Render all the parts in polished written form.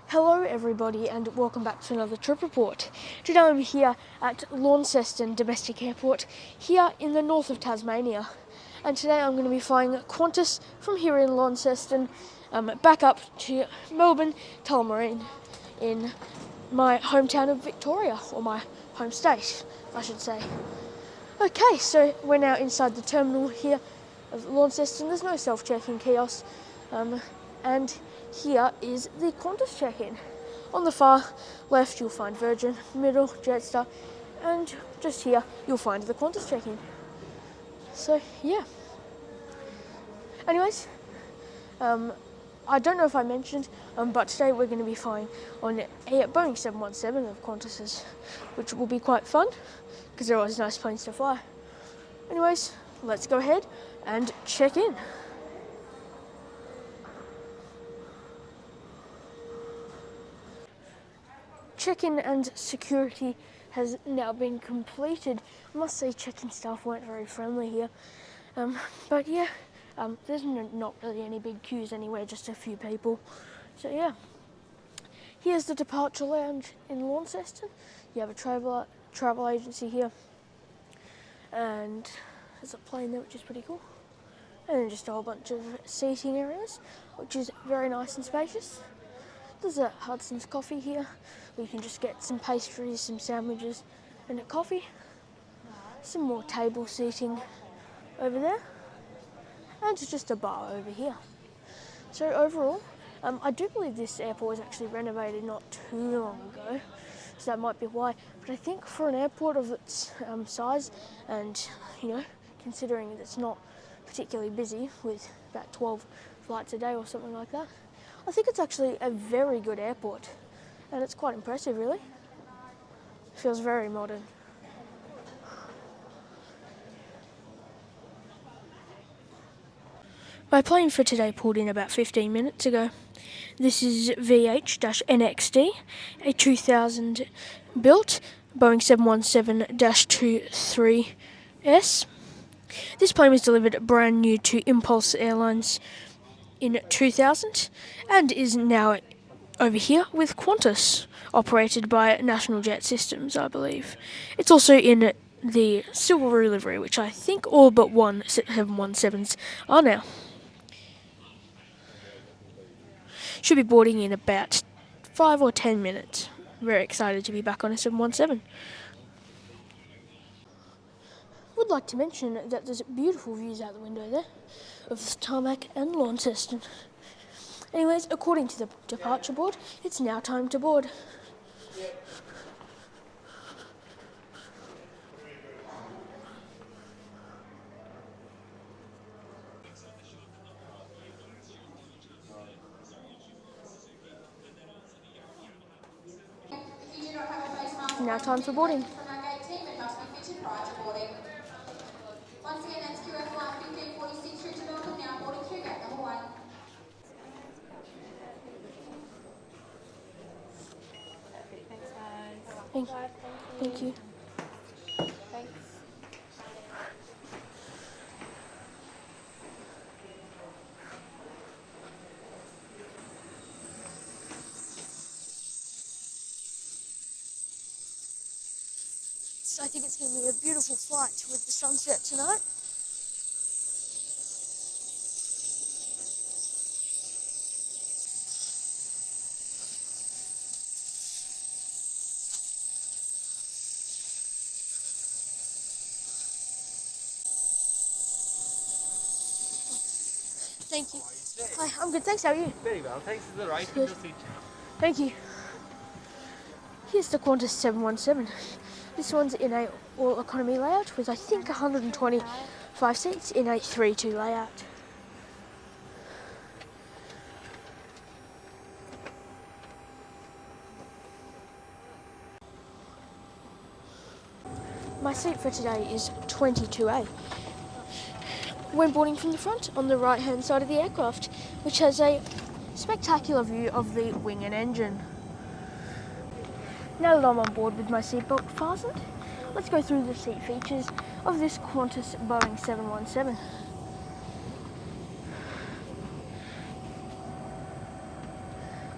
Hello everybody and welcome back to another trip report. Today I'm here at Launceston Domestic Airport here in the north of Tasmania, and today I'm going to be flying Qantas from here in Launceston back up to Melbourne Tullamarine in my hometown of Victoria, or my home state I should say. Okay, so we're now inside the terminal here of Launceston. There's no self-check-in kiosk, and here is the Qantas check-in. On the far left you'll find Virgin, middle Jetstar, and just here you'll find the Qantas check-in. So yeah. Anyways, I don't know if I mentioned, but today we're going to be flying on a Boeing 717 of Qantas's, which will be quite fun because they're always nice planes to fly. Anyways, let's go ahead and check in. Check-in and security has now been completed. I must say check-in staff weren't very friendly here, but yeah, there's not really any big queues anywhere, just a few people. So yeah, here's the departure lounge in Launceston. You have a travel agency here, and there's a plane there which is pretty cool, and then just a whole bunch of seating areas which is very nice and spacious. There's a Hudson's Coffee here, where you can just get some pastries, some sandwiches and a coffee. Some more table seating over there, and just a bar over here. So overall, I do believe this airport was actually renovated not too long ago, so that might be why. But I think for an airport of its size, and considering it's not particularly busy with about 12 flights a day or something like that, I think it's actually a very good airport, and it's quite impressive really. It feels very modern. My plane for today pulled in about 15 minutes ago. This is VH-NXD, a 2000 built Boeing 717-200. This plane was delivered brand new to Impulse Airlines in 2000 and is now over here with Qantas, operated by National Jet Systems, I believe. It's also in the silver livery, which I think all but one 717s are now. Should be boarding in about 5 or 10 minutes. Very excited to be back on a 717. Would like to mention that there's beautiful views out the window there of the tarmac and Launceston. Anyways, according to the departure board, it's now time to board. Now time for boarding. Once again, that's QFY 1546 through to Melbourne, now boarding through gate number 1. Thanks, guys. Thank you. Thanks. So I think it's going to be a beautiful flight with the sunset tonight. Thank you. Hi, I'm good, thanks. How are you? Very well, thanks. This is the right window seat. Thank you. Here's the Qantas 717. This one's in a all economy layout with I think 125 seats in a 3-2 layout. My seat for today is 22A. When boarding from the front, on the right hand side of the aircraft, which has a spectacular view of the wing and engine. Now that I'm on board with my seatbelt fastened, let's go through the seat features of this Qantas Boeing 717.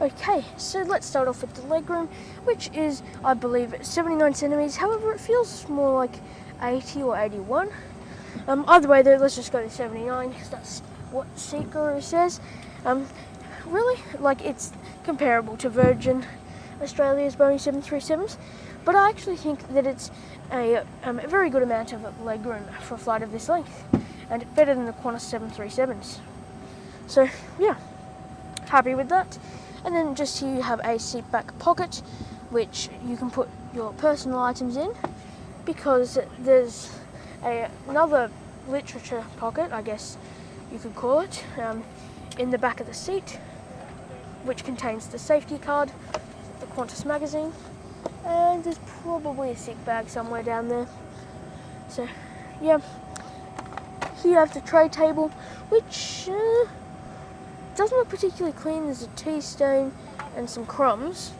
Okay, so let's start off with the legroom, which is, I believe, 79 centimetres. However, it feels more like 80 or 81. Either way, though, let's just go to 79 because that's what Seat Guru says. Really, like, it's comparable to Virgin Australia's Boeing 737s, but I actually think that it's a very good amount of legroom for a flight of this length, and better than the Qantas 737s. So, yeah, happy with that. And then just here you have a seat back pocket, which you can put your personal items in, because there's another literature pocket, I guess you could call it, in the back of the seat, which contains the safety card, the Qantas magazine, and there's probably a sick bag somewhere down there. So, yeah. Here you have the tray table, which doesn't look particularly clean. There's a tea stain and some crumbs,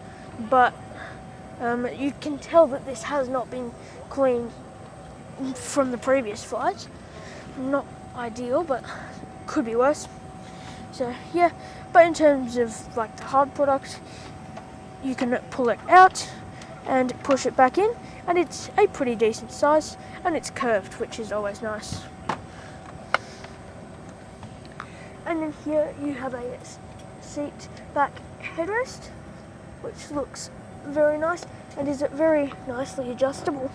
but you can tell that this has not been cleaned from the previous flight. Not ideal, but could be worse. So yeah, but in terms of like the hard product, you can pull it out and push it back in, and it's a pretty decent size, and it's curved, which is always nice. And then here you have a seat back headrest, which looks very nice and is very nicely adjustable,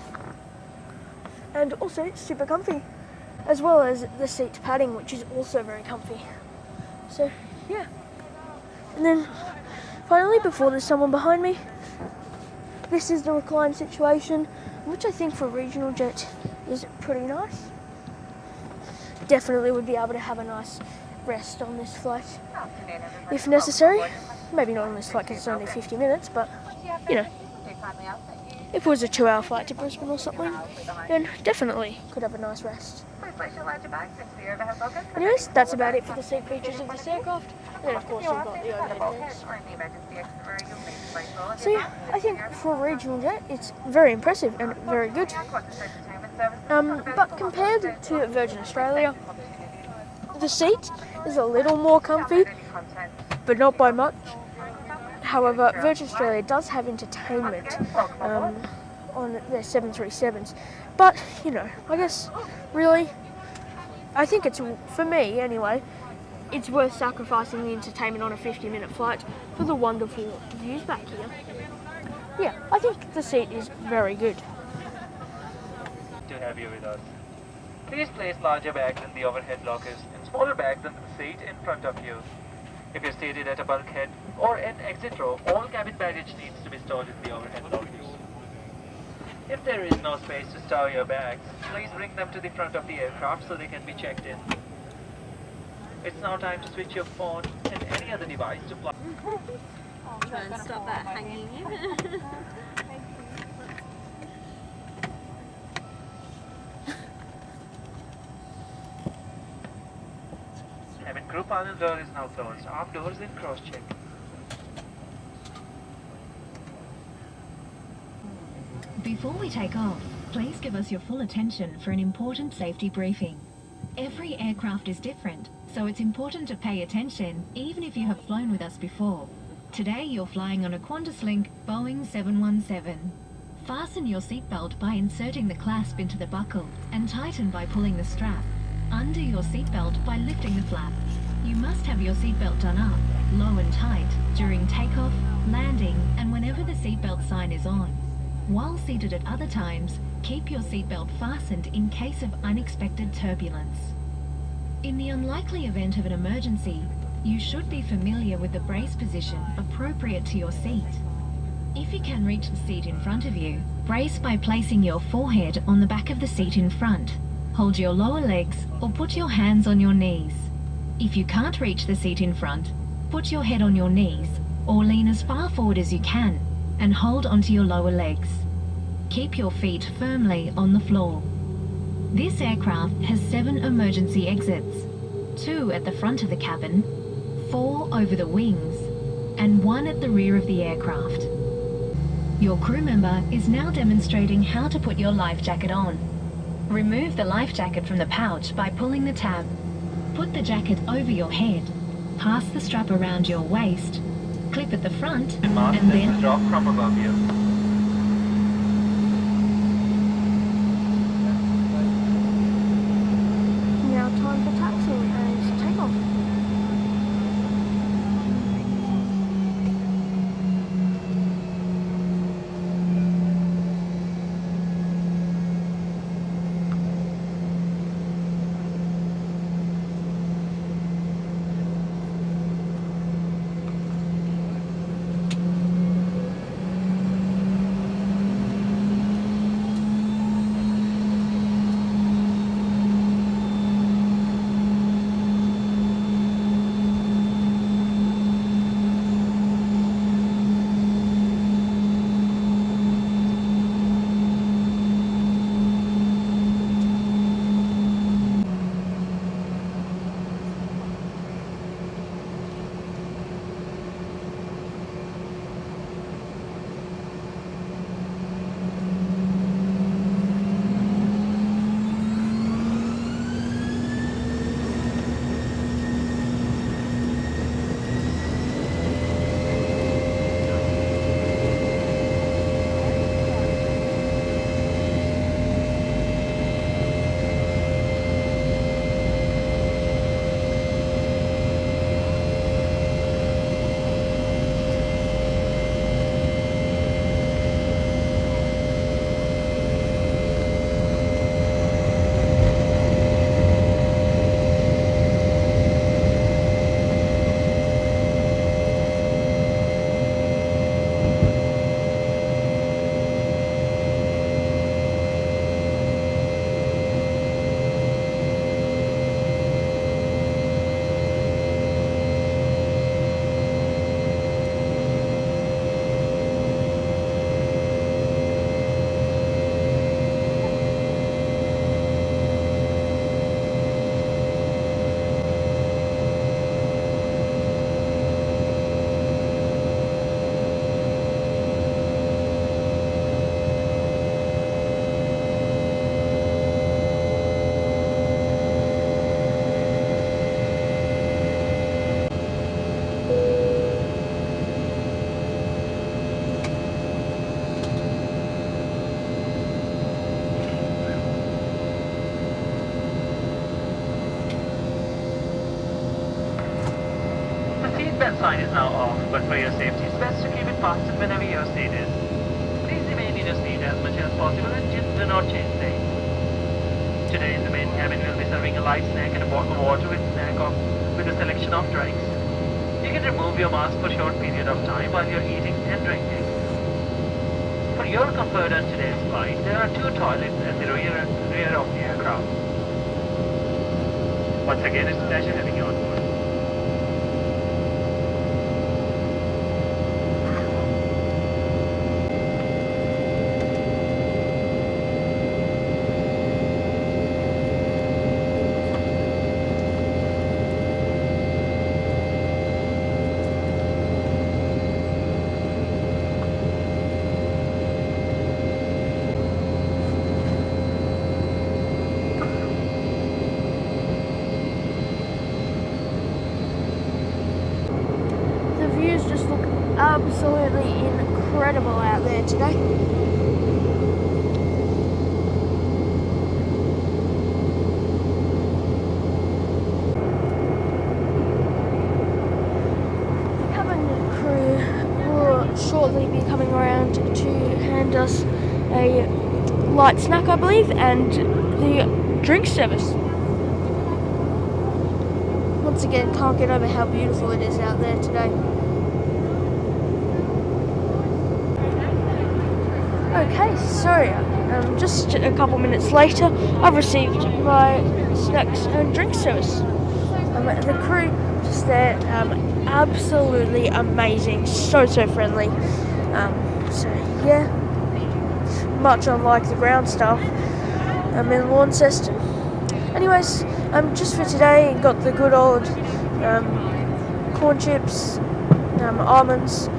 and also super comfy, as well as the seat padding, which is also very comfy. So yeah. And then finally, before there's someone behind me, this is the recline situation, which I think for regional jet is pretty nice. Definitely would be able to have a nice rest on this flight if necessary. Maybe not on this flight because it's only 50 minutes, but you know, if it was a 2-hour flight to Brisbane or something, then definitely could have a nice rest. Anyways, that's about it for the seat features of this aircraft. And then of course you've got the overhead vents. So yeah, I think for a regional jet it's very impressive and very good. But compared to Virgin Australia, the seat is a little more comfy, but not by much. However, Virgin Australia does have entertainment on their 737s, but you know, I guess really, I think it's, for me anyway, it's worth sacrificing the entertainment on a 50-minute flight for the wonderful views back here. Yeah, I think the seat is very good. To have you with us. Please place larger bags in the overhead lockers and smaller bags in the seat in front of you. If you're seated at a bulkhead or an exit row, all cabin baggage needs to be stored in the overhead lockers. If there is no space to store your bags, please bring them to the front of the aircraft so they can be checked in. It's now time to switch your phone and any other device to fly. Try and stop that hanging in. Cabin crew panel door is now closed. Arm doors in cross-check. Before we take off, please give us your full attention for an important safety briefing. Every aircraft is different, so it's important to pay attention even if you have flown with us before. Today you're flying on a QantasLink Boeing 717. Fasten your seatbelt by inserting the clasp into the buckle and tighten by pulling the strap. Undo your seatbelt by lifting the flap. You must have your seatbelt done up, low and tight, during takeoff, landing, and whenever the seatbelt sign is on. While seated at other times, keep your seatbelt fastened in case of unexpected turbulence. In the unlikely event of an emergency, you should be familiar with the brace position appropriate to your seat. If you can reach the seat in front of you, brace by placing your forehead on the back of the seat in front. Hold your lower legs or put your hands on your knees. If you can't reach the seat in front, put your head on your knees or lean as far forward as you can and hold onto your lower legs. Keep your feet firmly on the floor. This aircraft has 7 emergency exits, 2 at the front of the cabin, 4 over the wings, and 1 at the rear of the aircraft. Your crew member is now demonstrating how to put your life jacket on. Remove the life jacket from the pouch by pulling the tab. Put the jacket over your head, pass the strap around your waist, clip at the front Mast and that will then drop from above you. Now time for taxi and takeoff. Seatbelt sign is now off, but for your safety, it's best to keep it fastened whenever you're seated. Please remain in your seat as much as possible and do not change lanes. Today in the main cabin we'll be serving a light snack and a bottle of water with a selection of drinks. You can remove your mask for a short period of time while you're eating and drinking. For your comfort on today's flight, there are 2 toilets at the rear of the aircraft. Once again, it's a pleasure having you on board. Just look absolutely incredible out there today. The cabin crew will shortly be coming around to hand us a light snack, I believe, and the drink service. Once again, can't get over how beautiful it is out there today. Okay, so just a couple minutes later, I've received my snacks and drink service. The crew just there, absolutely amazing, so friendly. So yeah, much unlike the ground staff in Launceston. Anyways, just for today, got the good old corn chips, almonds,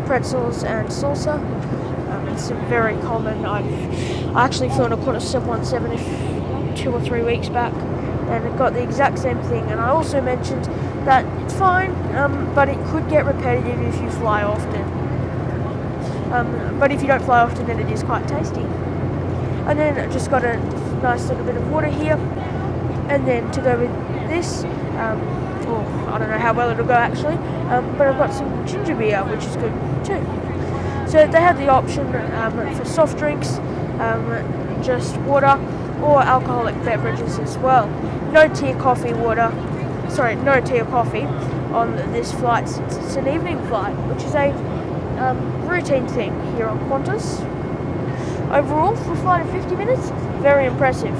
pretzels, and salsa. It's very common. I actually flew on a Qantas 717 2 or 3 weeks back, and it got the exact same thing. And I also mentioned that it's fine, but it could get repetitive if you fly often. But if you don't fly often, then it is quite tasty. And then I just got a nice little bit of water here, and then to go with this, I don't know how well it'll go actually, but I've got some ginger beer, which is good too. So they have the option for soft drinks, just water, or alcoholic beverages as well. No tea or coffee on this flight since it's an evening flight, which is a routine thing here on Qantas. Overall, for a flight of 50 minutes, very impressive.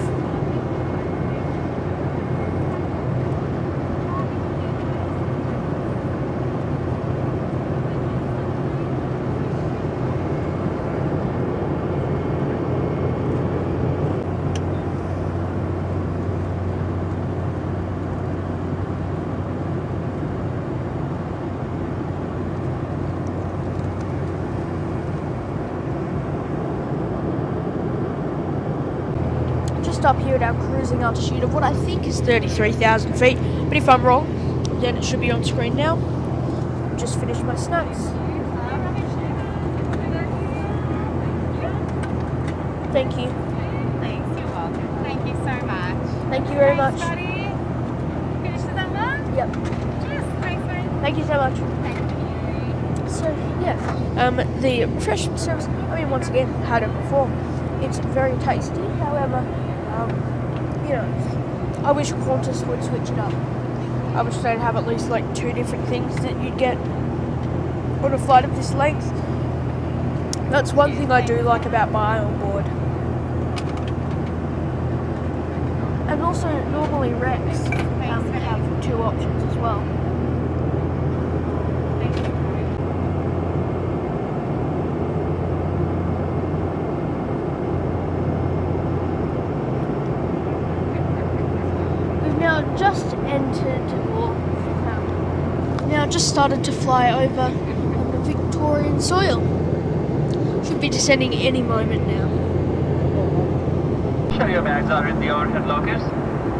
Up here at our cruising altitude of what I think is 33,000 feet, but if I'm wrong, then it should be on screen now. Just finished my snacks. Thank you. Thanks, you're welcome. Thank you so much. Thank you very much. Buddy. Finish the number? Yep. Cheers. Thanks, mate. Thank you so much. Thank you. So yeah, the refreshment service, I mean, once again, how to perform. It's very tasty, however, I wish Qantas would switch it up. I wish they'd have at least like 2 different things that you'd get on a flight of this length. That's one thing I do like about my on board. And also, normally Rex have 2 options as well. Just entered, or now just started to fly over the Victorian soil. Should be descending any moment now. Sure your bags are in the overhead lockers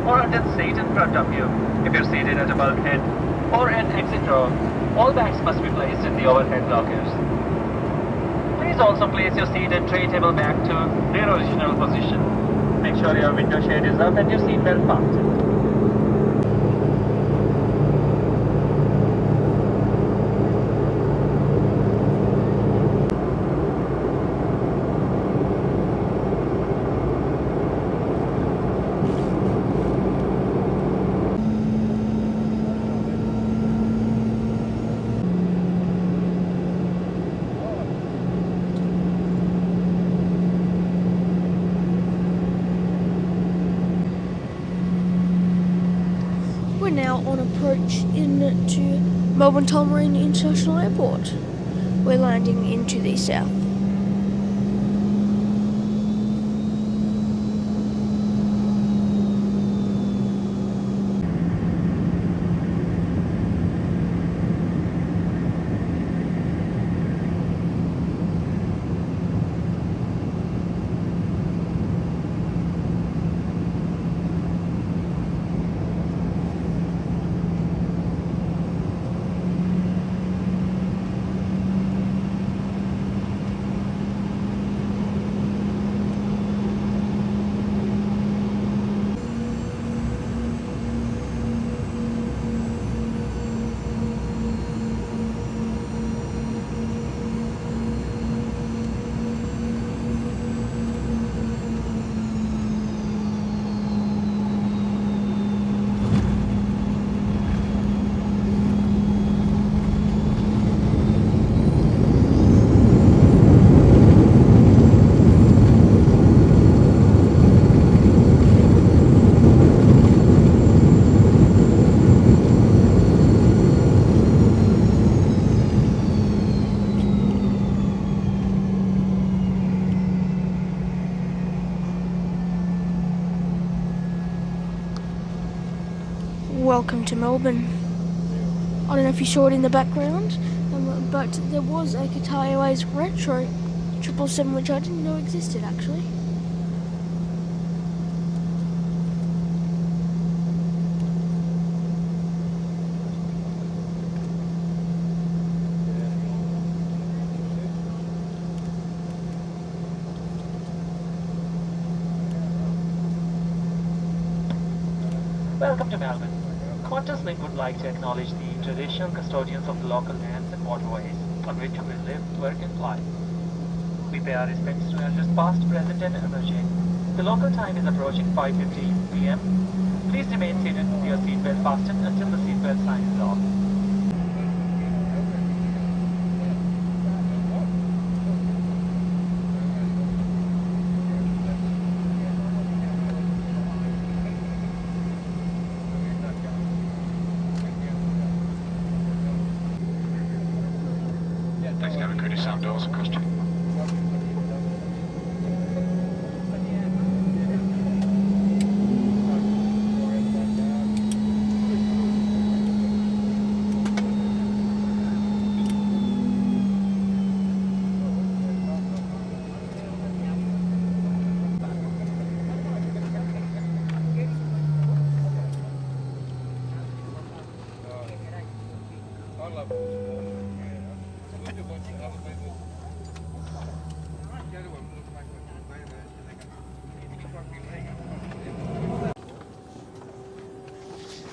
or under the seat in front of you. If you're seated at a bulkhead or an exit row, all bags must be placed in the overhead lockers. Please also place your seat and tray table back to their original position. Make sure your window shade is up and your seat belt fastened. Now on approach into Melbourne Tullamarine International Airport. We're landing into the south. Welcome to Melbourne. I don't know if you saw it in the background, but there was a Qatar Airways Retro 777 which I didn't know existed actually. Welcome to Melbourne. QantasLink would like to acknowledge the traditional custodians of the local lands and waterways on which we live, work and fly. We pay our respects to elders past, present and emerging. The local time is approaching 5:50 p.m. Please remain seated with your seatbelt fastened until the seatbelt sign is off. Thanks, Gavin. Could you sound doors across to you?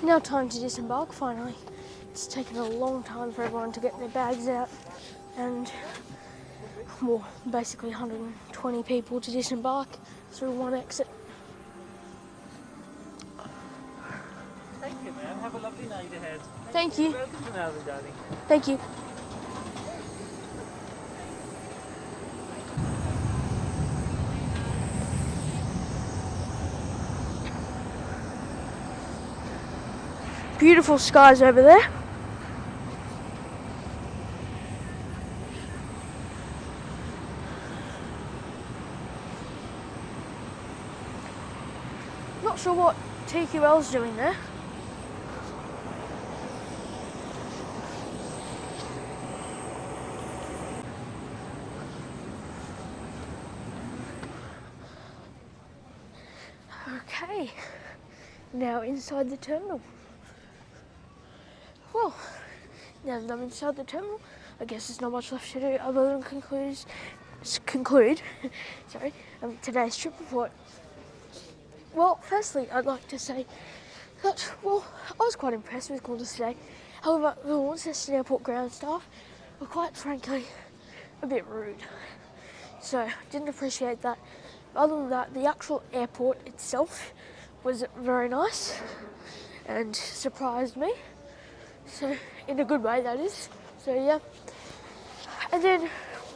Now time to disembark finally. It's taken a long time for everyone to get their bags out and well, basically 120 people to disembark through one exit. Thank you, ma'am. Have a lovely night ahead. Thank you. Welcome to Melbourne, darling. Thank you. Beautiful skies over there. Not sure what TQL's doing there. Okay, now inside the terminal. Well, now that I'm inside the terminal, I guess there's not much left to do other than conclude today's trip report. Well, firstly, I'd like to say that, well, I was quite impressed with Qantas today. However, the Launceston Airport ground staff were quite frankly a bit rude. So, didn't appreciate that. Other than that, the actual airport itself was very nice and surprised me. So, in a good way, that is. So, yeah. And then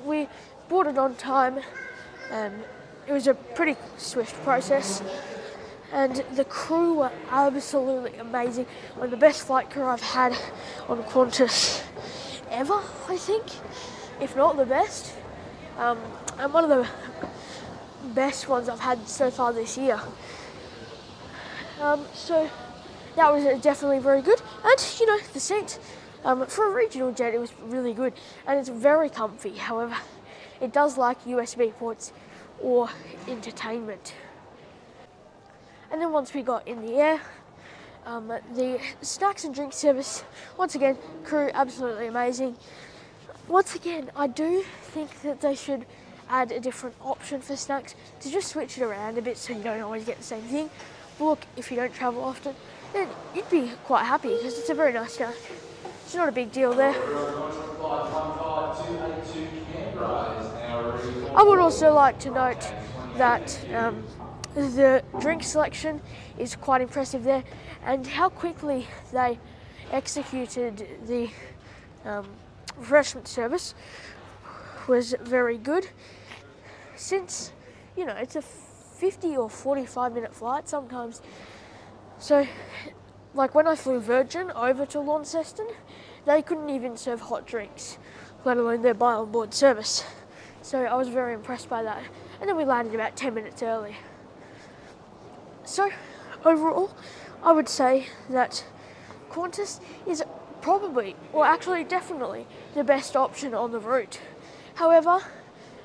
we boarded on time. It was a pretty swift process. And the crew were absolutely amazing. One of the best flight crew I've had on Qantas ever, I think. If not the best. And one of the best ones I've had so far this year. So that was definitely very good. And, you know, the seat, for a regional jet, it was really good. And it's very comfy. However, it does lack USB ports or entertainment. And then once we got in the air, the snacks and drink service, once again, crew absolutely amazing. Once again, I do think that they should add a different option for snacks to just switch it around a bit so you don't always get the same thing. But look, if you don't travel often, then you'd be quite happy because it's a very nice snack. It's not a big deal there. I would also like to note that the drink selection is quite impressive there, and how quickly they executed the refreshment service was very good. Since, you know, it's a 50 or 45 minute flight sometimes. So, like when I flew Virgin over to Launceston, they couldn't even serve hot drinks, let alone their buy on board service. So I was very impressed by that. And then we landed about 10 minutes early. So, overall, I would say that Qantas is probably, or actually definitely, the best option on the route. However,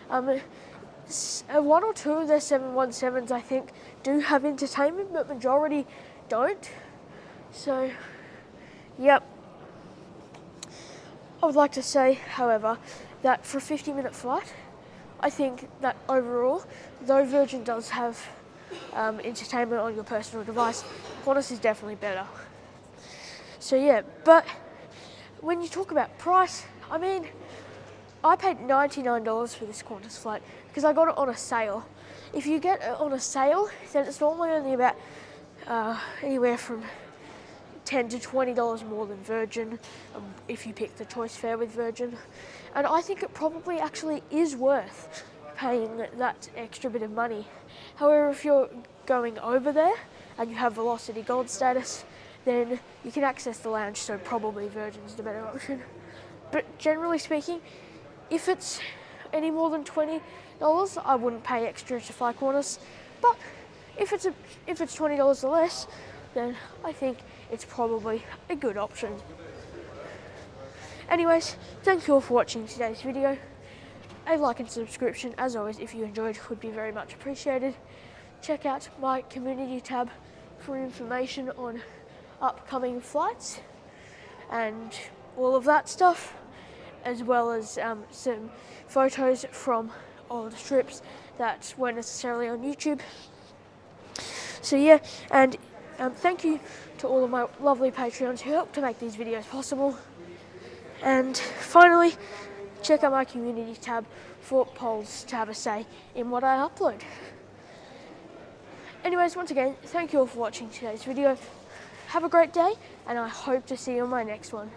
one or two of their 717s, I think, do have entertainment, but majority don't. So, yep. I would like to say, however, that for a 50-minute flight, I think that overall, though Virgin does have entertainment on your personal device, Qantas is definitely better. So yeah, but when you talk about price, I mean, I paid $99 for this Qantas flight because I got it on a sale. If you get it on a sale, then it's normally only about anywhere from $10 to $20 more than Virgin if you pick the choice fare with Virgin. And I think it probably actually is worth paying that extra bit of money. However, if you're going over there and you have Velocity Gold status, then you can access the lounge, so probably Virgin's the better option. But generally speaking, if it's any more than $20, I wouldn't pay extra to fly Qantas. But if it's $20 or less, then I think it's probably a good option. Anyways, thank you all for watching today's video. A like and subscription, as always, if you enjoyed, would be very much appreciated. Check out my community tab for information on upcoming flights and all of that stuff, as well as some photos from old trips that weren't necessarily on YouTube. So yeah, and thank you to all of my lovely Patreons who help to make these videos possible. And finally, check out my community tab for polls to have a say in what I upload. Anyways, once again, thank you all for watching today's video. Have a great day, and I hope to see you on my next one.